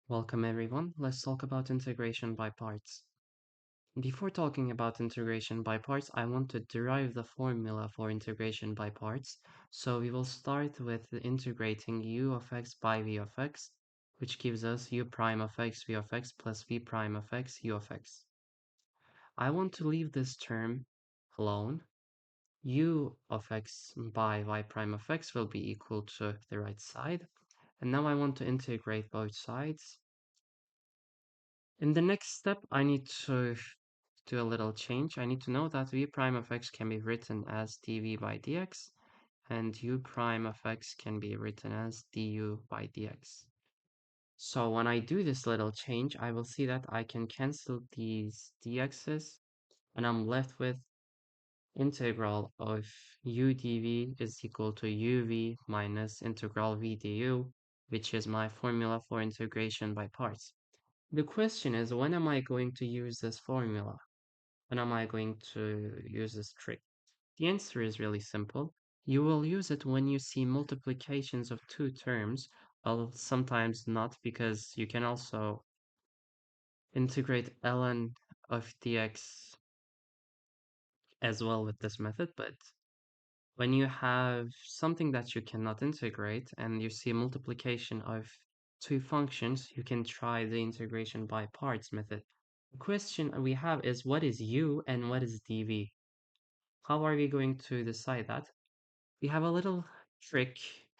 Welcome everyone. Let's talk about integration by parts. Before talking about integration by parts, I want to derive the formula for integration by parts. So we will start with integrating u of x by v of x, which gives us u prime of x v of x plus v prime of x u of x. I want to leave this term alone. U of x by y prime of x will be equal to the right side. And now I want to integrate both sides. In the next step, I need to do a little change. I need to know that v prime of x can be written as dv by dx, and u prime of x can be written as du by dx. So when I do this little change, I will see that I can cancel these dx's, and I'm left with integral of u dv is equal to uv minus integral v du, which is my formula for integration by parts. The question is, when am I going to use this formula? When am I going to use this trick? The answer is really simple. You will use it when you see multiplications of two terms, well, sometimes not, because you can also integrate ln of dx as well with this method, but when you have something that you cannot integrate and you see multiplication of two functions, you can try the integration by parts method. The question we have is, what is u and what is dv? How are we going to decide that? We have a little trick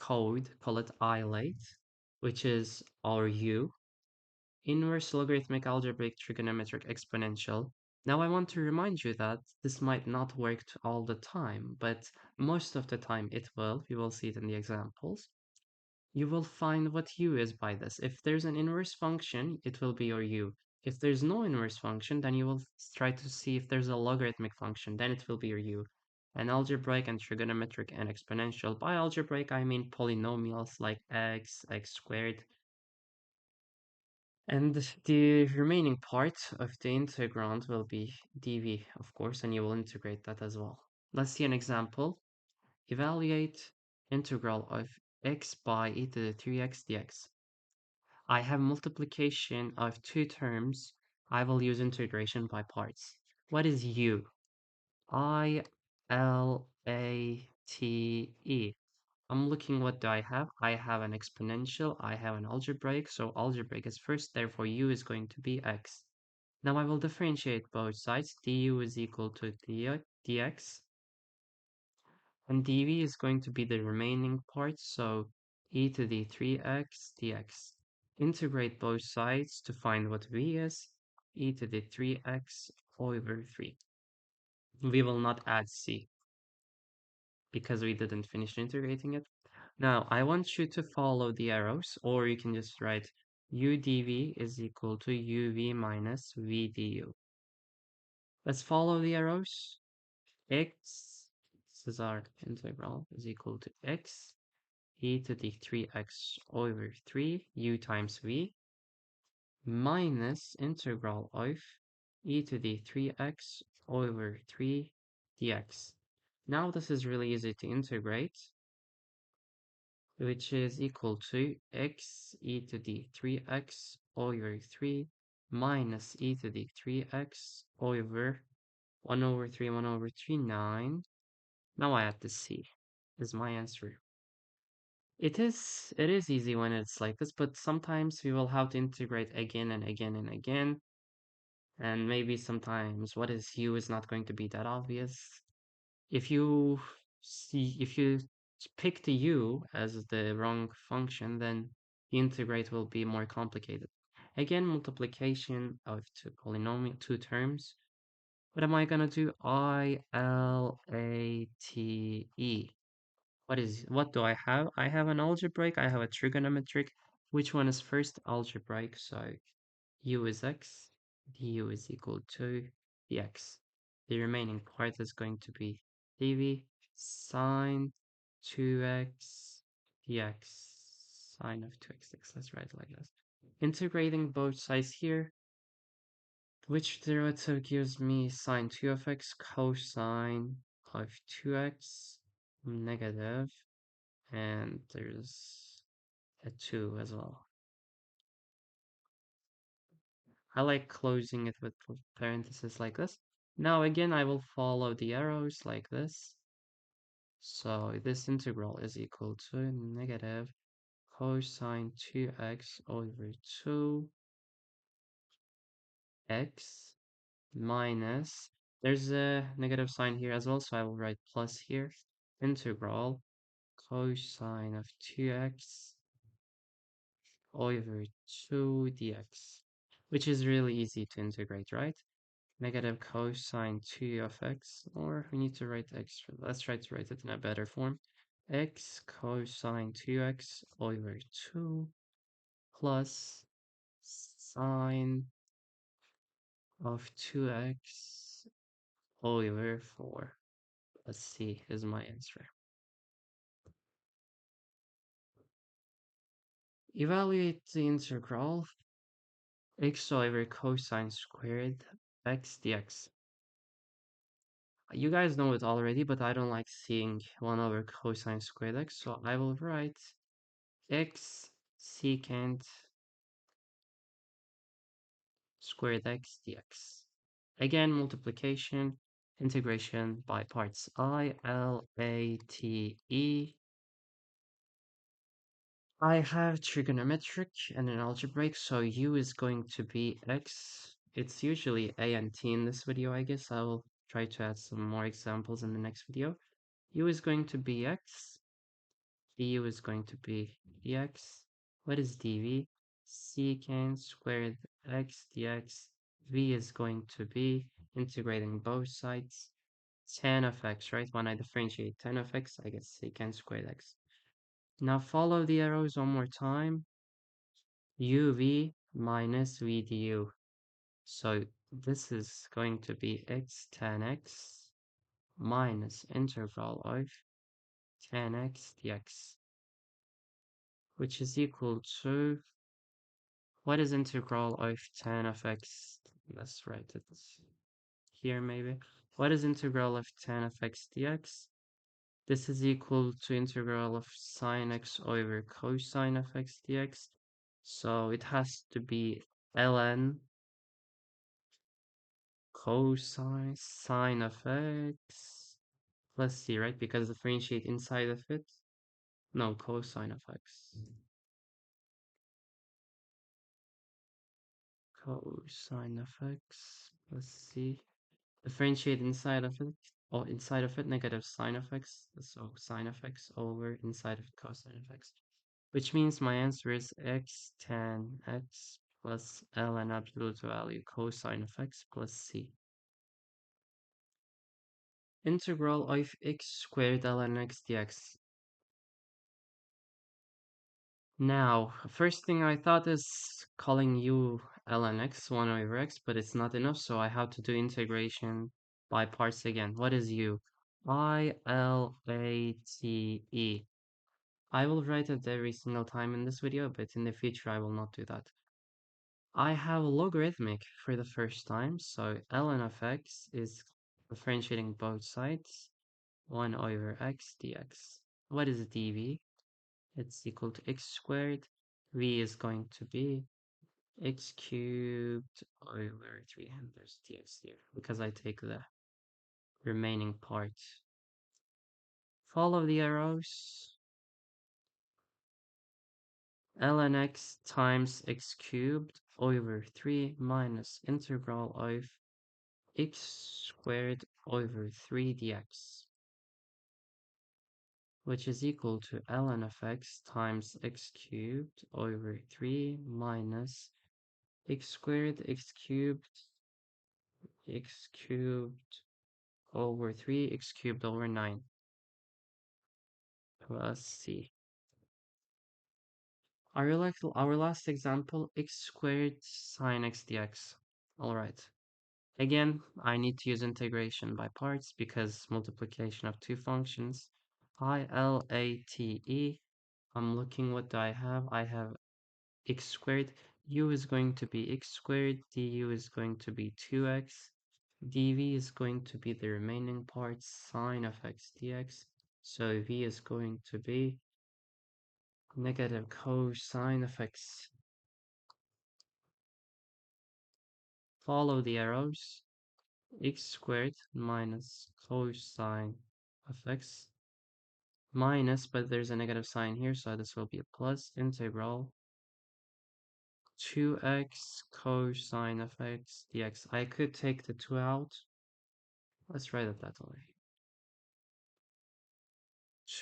code, call it ILATE, which is our u, inverse logarithmic algebraic trigonometric exponential. Now I want to remind you that this might not work all the time, but most of the time it will. We will see it in the examples. You will find what u is by this. If there's an inverse function, it will be your u. If there's no inverse function, then you will try to see if there's a logarithmic function, then it will be your u. And algebraic and trigonometric and exponential. By algebraic, I mean polynomials like x, x squared. And the remaining part of the integrand will be dv, of course, and you will integrate that as well. Let's see an example. Evaluate integral of x by e to the 3x dx. I have multiplication of two terms. I will use integration by parts. What is u? I-L-A-T-E. I'm looking, what do I have? I have an exponential, I have an algebraic, so algebraic is first, therefore u is going to be x. Now I will differentiate both sides. Du is equal to dx, and dv is going to be the remaining part, so e to the 3x dx. Integrate both sides to find what v is, e to the 3x over 3. We will not add c because we didn't finish integrating it. Now, I want you to follow the arrows, or you can just write u dv is equal to uv minus v du. Let's follow the arrows. X, this is our integral, is equal to x e to the 3x over 3 u times v minus integral of e to the 3x over 3 dx. Now this is really easy to integrate, which is equal to x e to the 3x over 3 minus e to the 3x over 1 over 3, 1 over 3, 9. Now I have to c is my answer. It is easy when it's like this, but sometimes we will have to integrate again and again and again. And maybe sometimes what is u is not going to be that obvious. If you pick the u as the wrong function, then the integrate will be more complicated. Again, multiplication of two terms. What am I gonna do? I-L-A-T-E. What do I have? I have an algebraic, I have a trigonometric. Which one is first? Algebraic, so u is x, du is equal to dx. The remaining part is going to be dv sine 2x dx, sine of 2x dx. Let's write it like this. Integrating both sides here, which derivative gives me sine 2 of x cosine of 2x negative, and there's a 2 as well. I like closing it with parentheses like this. Now again, I will follow the arrows like this. So this integral is equal to negative cosine 2x over 2x minus, there's a negative sign here as well, so I will write plus here, integral cosine of 2x over 2 dx, which is really easy to integrate, right? Negative cosine 2 of x, or we need to write x, let's try to write it in a better form. X cosine 2x over 2 plus sine of 2x over 4. Let's see, is my answer. Evaluate the integral x over cosine squared x dx. You guys know it already, but I don't like seeing 1 over cosine squared x, so I will write x secant squared x dx. Again, multiplication, integration by parts. ILATE. I have trigonometric and an algebraic, so u is going to be x. It's usually a and t in this video, I guess. I will try to add some more examples in the next video. U is going to be x. Du is going to be dx. What is dv? Secant squared x dx. V is going to be integrating both sides. Tan of x, right? When I differentiate tan of x, I get secant squared x. Now follow the arrows one more time. uv minus v du. So this is going to be x tan x minus integral of tan x dx, which is equal to, what is integral of tan of x? Let's write it here maybe. What is integral of tan of x dx? This is equal to integral of sine x over cosine of x dx. So it has to be ln cosine sine of x plus c, right? Because differentiate inside of it. No, cosine of x. Cosine of x plus c. Differentiate inside of it, or inside of it, negative sine of x. So sine of x over inside of cosine of x. Which means my answer is x tan x plus ln absolute value cosine of x plus c. Integral of x squared ln x dx. Now, first thing I thought is calling u ln x 1 over x, but it's not enough, so I have to do integration by parts again. What is u? ILATE. I will write it every single time in this video, but in the future I will not do that. I have logarithmic for the first time, so ln of x is differentiating both sides, 1 over x dx. What is dv? It's equal to x squared. V is going to be x cubed over 3, and there's dx here, because I take the remaining part. Follow the arrows. Ln x times x cubed over 3 minus integral of x squared over 3 dx, which is equal to ln of x times x cubed over 3 minus x squared x cubed over 3 x cubed over 9 plus c. Our last example, x squared sine x dx. Alright. Again, I need to use integration by parts because multiplication of two functions. ILATE. I'm looking, what do I have? I have x squared. U is going to be x squared. Du is going to be 2x. dv is going to be the remaining part, sine of x dx. So v is going to be negative cosine of x follow the arrows. X squared minus cosine of x minus, but there's a negative sign here, so this will be a plus integral 2x cosine of x dx. I could take the 2 out. Let's write it that way.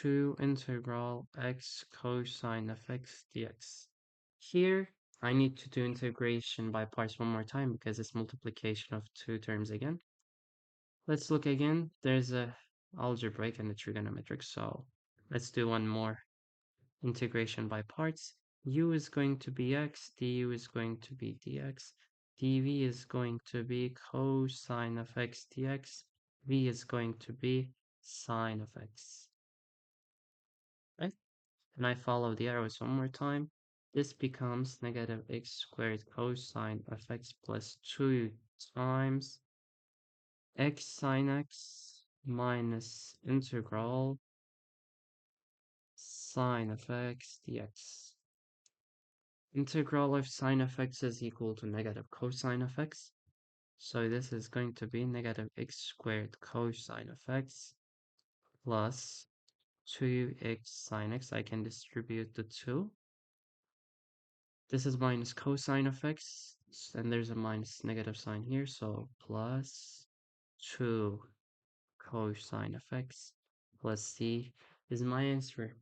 2 integral x cosine of x dx. Here, I need to do integration by parts one more time because it's multiplication of two terms again. Let's look again. There's a algebraic and a trigonometric, so let's do one more integration by parts. U is going to be x, du is going to be dx, dv is going to be cosine of x dx, v is going to be sine of x. Right? And I follow the arrows one more time. This becomes negative x squared cosine of x plus 2 times x sine x minus integral sine of x dx. Integral of sine of x is equal to negative cosine of x. So this is going to be negative x squared cosine of x plus 2x sine x. I can distribute the 2. This is minus cosine of x, and there's a minus negative sign here, so plus 2 cosine of x plus c is my answer.